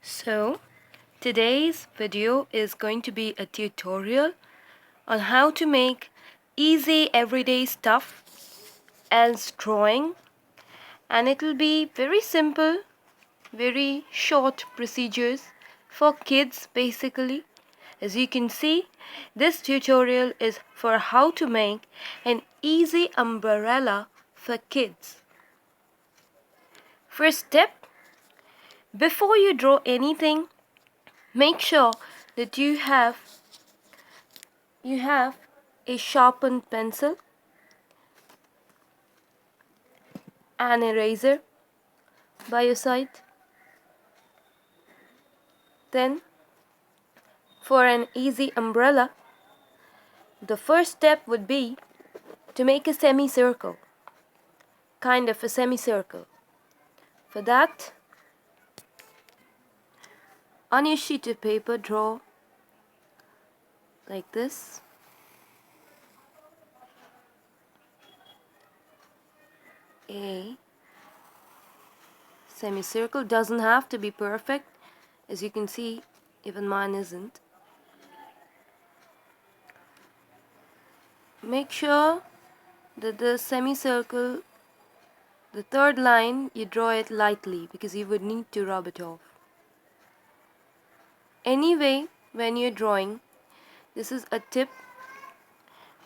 So, today's video is going to be a tutorial on how to make easy everyday stuff as drawing, and it will be very simple, very short procedures for kids basically. As you can see, this tutorial is for how to make an easy umbrella for kids. First step, before you draw anything, make sure that you have a sharpened pencil, an eraser by your side. Then, for an easy umbrella, the first step would be to make a semicircle, kind of a semicircle. For that, on your sheet of paper, draw like this. A semicircle doesn't have to be perfect. As you can see, even mine isn't. Make sure that the semicircle, the third line, you draw it lightly because you would need to rub it off. Anyway, when you're drawing, this is a tip.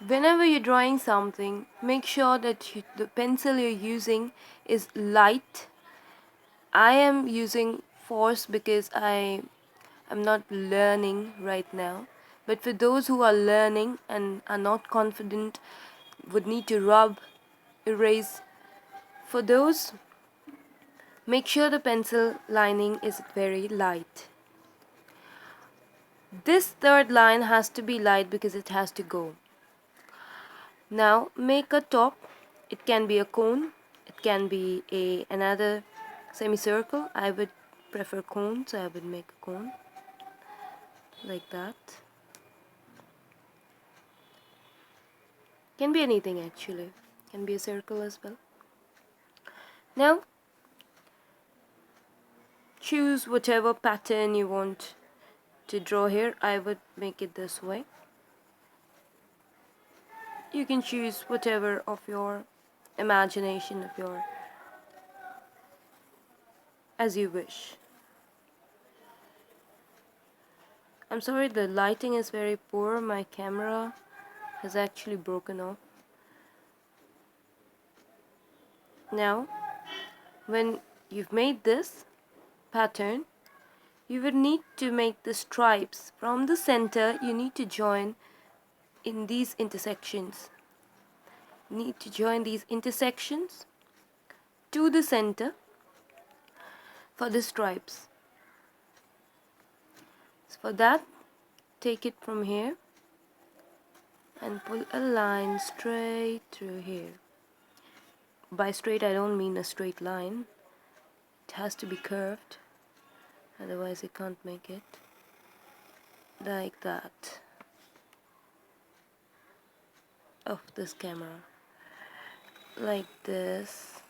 Whenever you're drawing something, make sure that the pencil you're using is light. I am using force because I am not learning right now. But for those who are learning and are not confident, would need to rub, erase. For those, make sure the pencil lining is very light. This third line has to be light because it has to go. Now make a top. It can be a cone, it can be another semicircle. I would prefer cone, so I would make a cone like that. Can be anything actually, can be a circle as well. Now choose whatever pattern you want to draw here. I would make it this way. You can choose whatever of your imagination, of your, as you wish. I'm sorry, the lighting is very poor. My camera has actually broken off. Now, when you've made this pattern, you would need to make the stripes. From the center, you need to join in these intersections. Need to join these intersections to the center for the stripes. So for that, take it from here and pull a line straight through here. By straight, I don't mean a straight line. It has to be curved, otherwise you can't make it. Like that. Of this camera. Like this.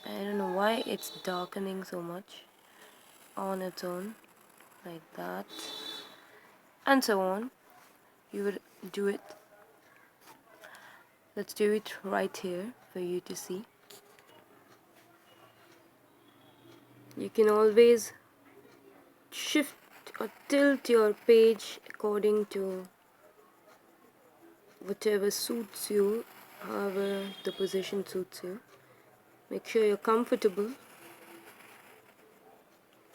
I don't know why it's darkening so much on its own. Like that. And so on. You would do it. Let's do it right here for you to see. You can always shift or tilt your page according to whatever suits you, however the position suits you. Make sure you're comfortable.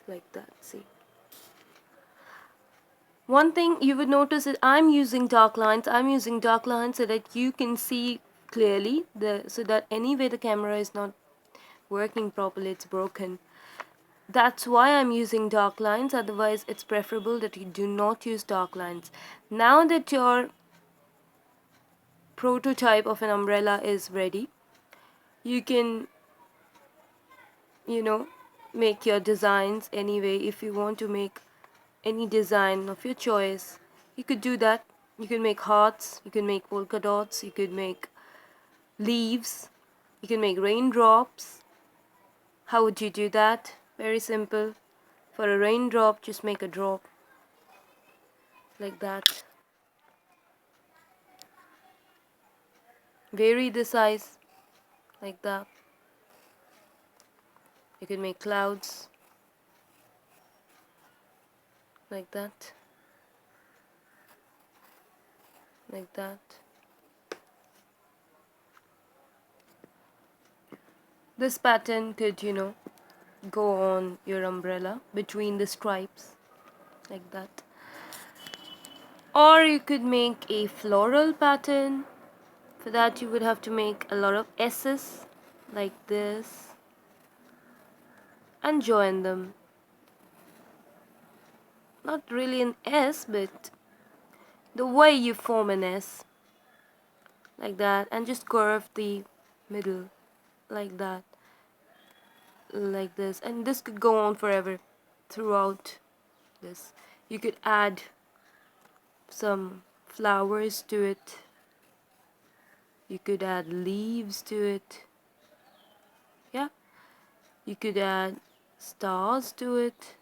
Like that, see. One thing you would notice is I'm using dark lines. I'm using dark lines so that you can see clearly, so that anyway the camera is not working properly, it's broken. That's why I'm using dark lines, otherwise it's preferable that you do not use dark lines. Now that your prototype of an umbrella is ready, you can, make your designs anyway. If you want to make any design of your choice, you could do that. You can make hearts, you can make polka dots, you could make leaves, you can make raindrops, How would you do that? Very simple. For a raindrop, just make a drop like that. Vary the size like that. You can make clouds like that, like that. This pattern could, go on your umbrella between the stripes like that. Or you could make a floral pattern. For that you would have to make a lot of S's like this and join them. Not really an S, but the way you form an S like that, and just curve the middle like that, like this, and this could go on forever throughout this. You could add some flowers to it, you could add leaves to it, yeah, you could add stars to it,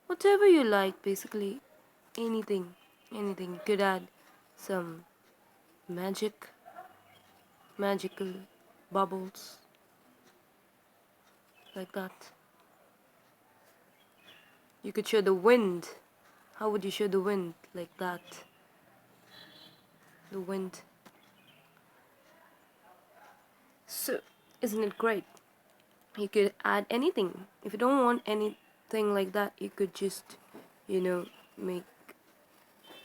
whatever you like, basically anything. You could add some magical bubbles like that. You could show the wind. How would you show the wind? Like that. The wind. So, isn't it great? You could add anything. If you don't want anything like that, you could just, make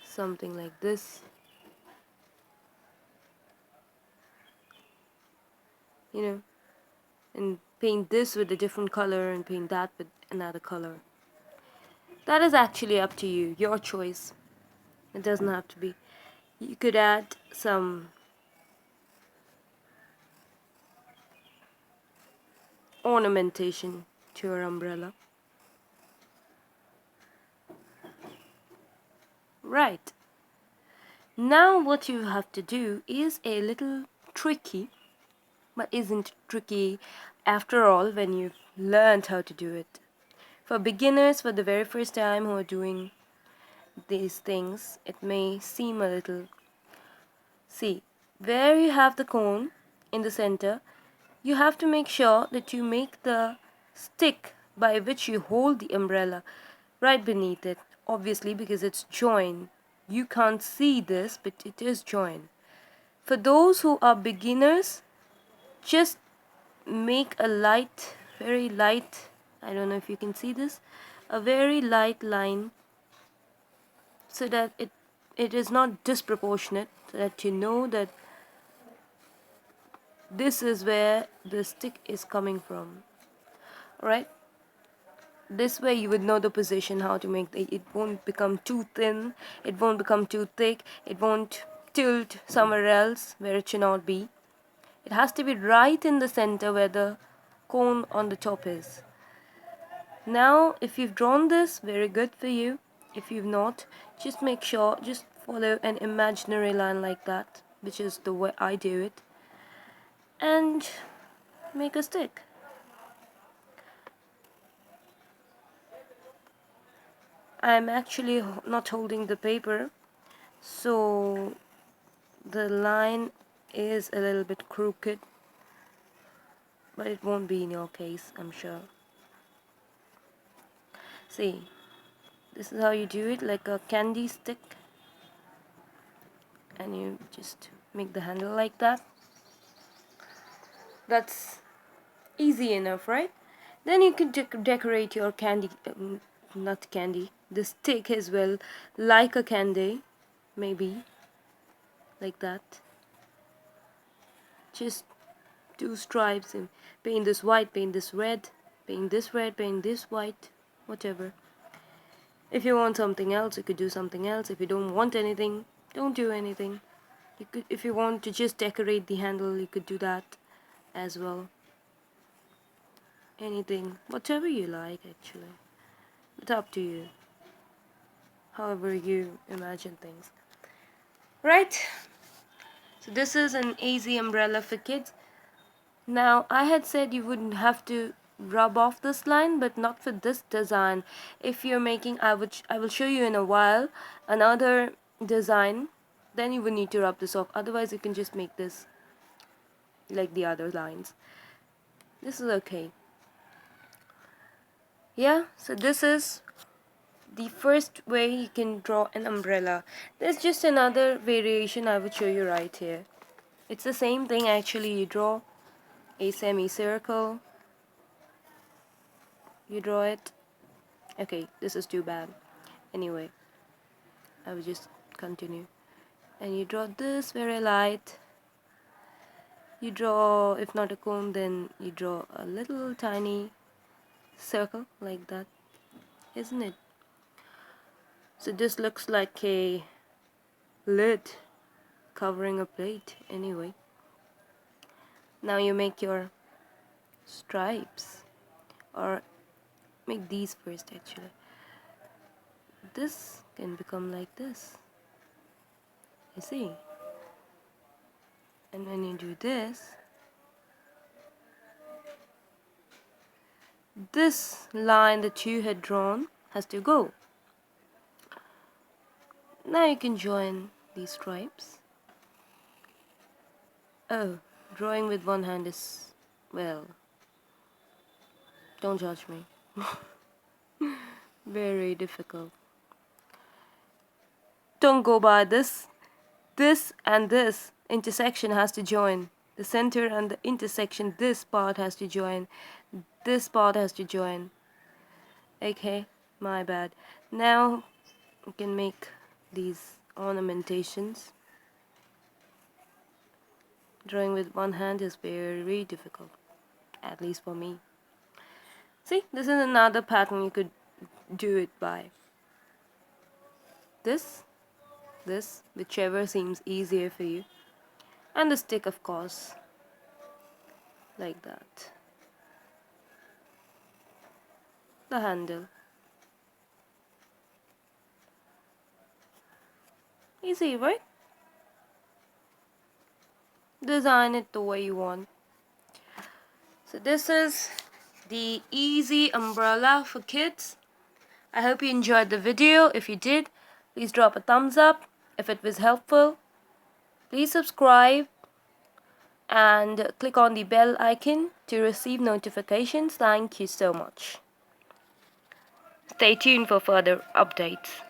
something like this. And paint this with a different color and paint that with another color. That is actually up to you, your choice. It doesn't have to be. You could add some ornamentation to your umbrella. Right. Now what you have to do is a little tricky, but isn't tricky after all when you've learned how to do it. For beginners, for the very first time who are doing these things, it may seem a little. See, where you have the cone in the center, you have to make sure that you make the stick by which you hold the umbrella right beneath it, obviously because it's joined. You can't see this, but it is joined. For those who are beginners, just make a light, very light, I don't know if you can see this, a very light line so that it is not disproportionate, so that you know that this is where the stick is coming from. Alright? This way you would know the position, how to make it won't become too thin, it won't become too thick, it won't tilt somewhere else where it should not be. It has to be right in the center where the cone on the top is. Now if you've drawn this, very good for you. If you've not, just make sure, just follow an imaginary line like that, which is the way I do it, and make a stick. I'm actually not holding the paper, so the line is a little bit crooked, but it won't be in your case, I'm sure. See, this is how you do it, like a candy stick, and you just make the handle like that. That's easy enough, right? Then you can decorate your candy, not candy, the stick as well, like a candy, maybe, like that. Just two stripes and paint this white, paint this red, paint this red, paint this white, whatever. If you want something else, you could do something else. If you don't want anything, don't do anything. You could, if you want to just decorate the handle, you could do that as well. Anything, whatever you like, actually. It's up to you. However you imagine things. Right? So this is an easy umbrella for kids. Now, I had said you wouldn't have to rub off this line, but not for this design. If you're making, I will show you in a while another design, then you will need to rub this off. Otherwise you can just make this like the other lines. This is okay. Yeah, so this is the first way you can draw an umbrella. There's just another variation I would show you right here. It's the same thing actually. You draw a semicircle, you draw it. Okay, this is too bad. Anyway, I will just continue. And you draw this very light. You draw, if not a cone, then you draw a little tiny circle like that, isn't it? So this looks like a lid covering a plate. Anyway, now you make your stripes, or make these first actually. This can become like this, you see. And when you do this, this line that you had drawn has to go. Now you can join these stripes. Oh, drawing with one hand is, well, don't judge me. Very difficult. Don't go by this. This and this intersection has to join. The center and the intersection, this part has to join. This part has to join. Okay, my bad. Now you can make these ornamentations. Drawing with one hand is very difficult, at least for me. See, this is another pattern you could do it by. This, whichever seems easier for you. And the stick, of course, like that. The handle. Easy, right? Design it the way you want. So this is the easy umbrella for kids. I hope you enjoyed the video. If you did, please drop a thumbs up. If it was helpful, please subscribe and click on the bell icon to receive notifications. Thank you so much. Stay tuned for further updates.